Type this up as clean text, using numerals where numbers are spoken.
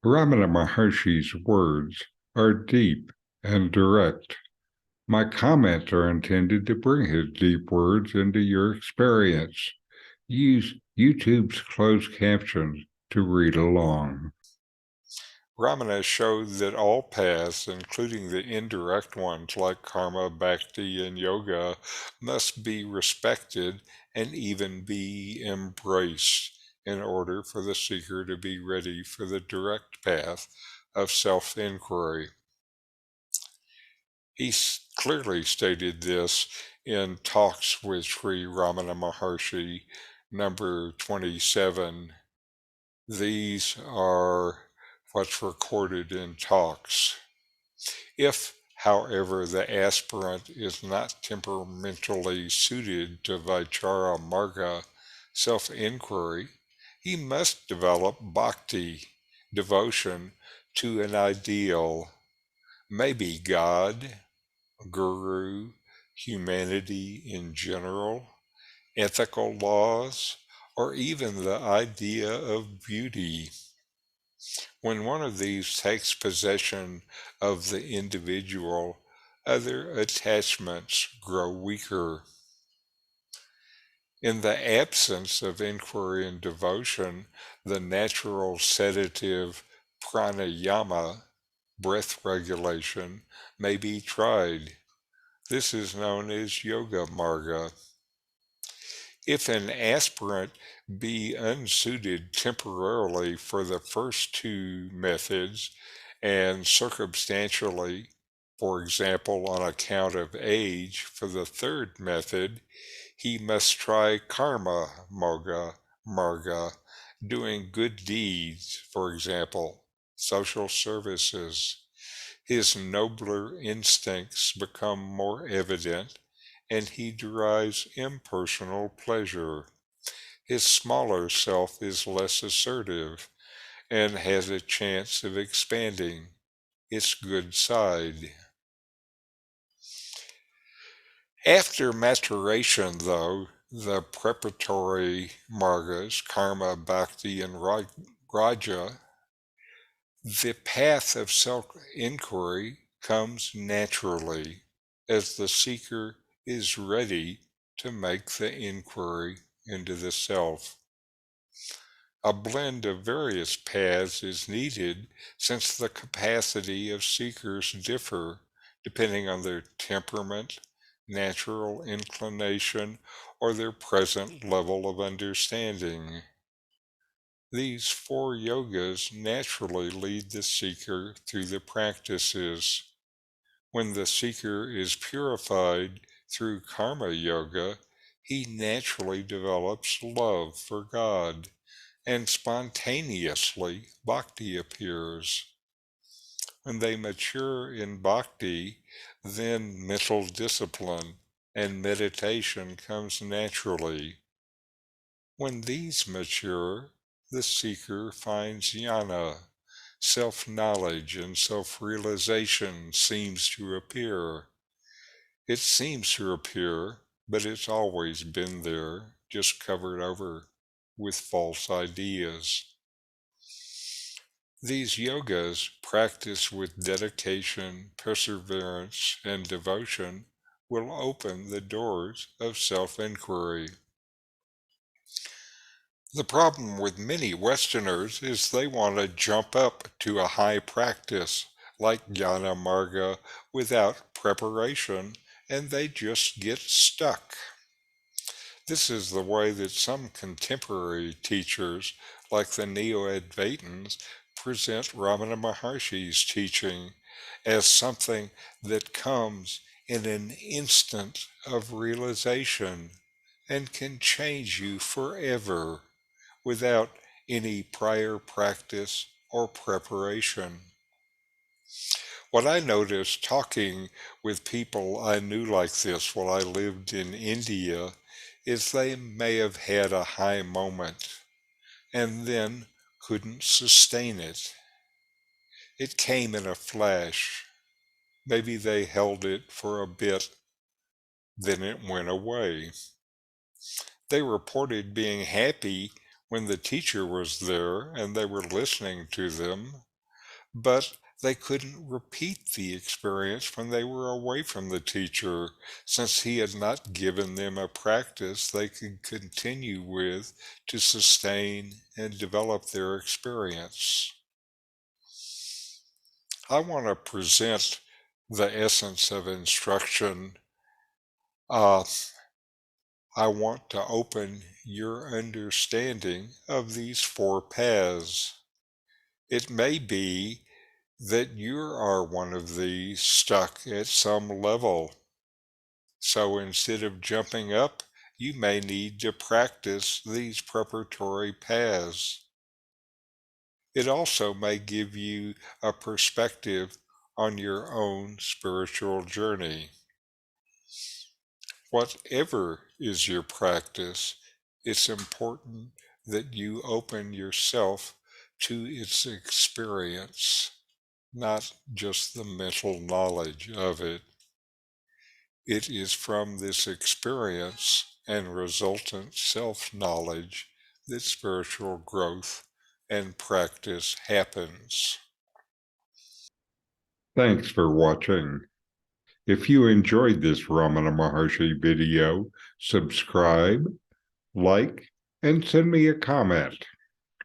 Ramana Maharshi's words are deep and direct. My comments are intended to bring his deep words into your experience. Use YouTube's closed captions to read along. Ramana showed that all paths, including the indirect ones like karma, bhakti, and yoga, must be respected and even be embraced in order for the seeker to be ready for the direct path of self-inquiry. He clearly stated this in Talks with Sri Ramana Maharshi, number 27. These are what's recorded in Talks. If, however, the aspirant is not temperamentally suited to Vichara Marga, self-inquiry, he must develop bhakti, devotion to an ideal, maybe God, Guru, humanity in general, ethical laws, or even the idea of beauty. When one of these takes possession of the individual, other attachments grow weaker. In the absence of inquiry and devotion, the natural sedative pranayama, breath regulation, may be tried. This is known as yoga marga. If an aspirant be unsuited temporarily for the first two methods, and circumstantially, for example on account of age, for the third method, he must try karma marga, doing good deeds, for example, social services. His nobler instincts become more evident, and he derives impersonal pleasure. His smaller self is less assertive and has a chance of expanding its good side. After maturation, though, the preparatory margas, karma, bhakti, and raja, the path of self-inquiry comes naturally as the seeker is ready to make the inquiry into the self. A blend of various paths is needed since the capacity of seekers differ depending on their temperament, natural inclination, or their present level of understanding. These four yogas naturally lead the seeker through the practices. When the seeker is purified through karma yoga, he naturally develops love for God, and spontaneously bhakti appears. When they mature in bhakti, then mental discipline and meditation comes naturally. When these mature, the seeker finds jnana, self-knowledge and self-realization seems to appear. It seems to appear, but it's always been there, just covered over with false ideas. These yogas, practiced with dedication, perseverance, and devotion, will open the doors of self-inquiry. The problem with many Westerners is they want to jump up to a high practice like Jnana Marga without preparation, and they just get stuck. This is the way that some contemporary teachers, like the Neo-Advaitins, present Ramana Maharshi's teaching as something that comes in an instant of realization and can change you forever without any prior practice or preparation. What I noticed talking with people I knew like this while I lived in India is they may have had a high moment and then couldn't sustain it. It came in a flash. Maybe they held it for a bit, then it went away. They reported being happy when the teacher was there and they were listening to them, but they couldn't repeat the experience when they were away from the teacher, since he had not given them a practice they could continue with to sustain and develop their experience. I want to present the essence of instruction. I want to open your understanding of these four paths. It may be that you are one of these stuck at some level. So instead of jumping up, you may need to practice these preparatory paths. It also may give you a perspective on your own spiritual journey. Whatever is your practice, it's important that you open yourself to its experience, not just the mental knowledge of it. It is from this experience and resultant self-knowledge that spiritual growth and practice happens. Thanks for watching. If you enjoyed this Ramana Maharshi video, subscribe, like, and send me a comment.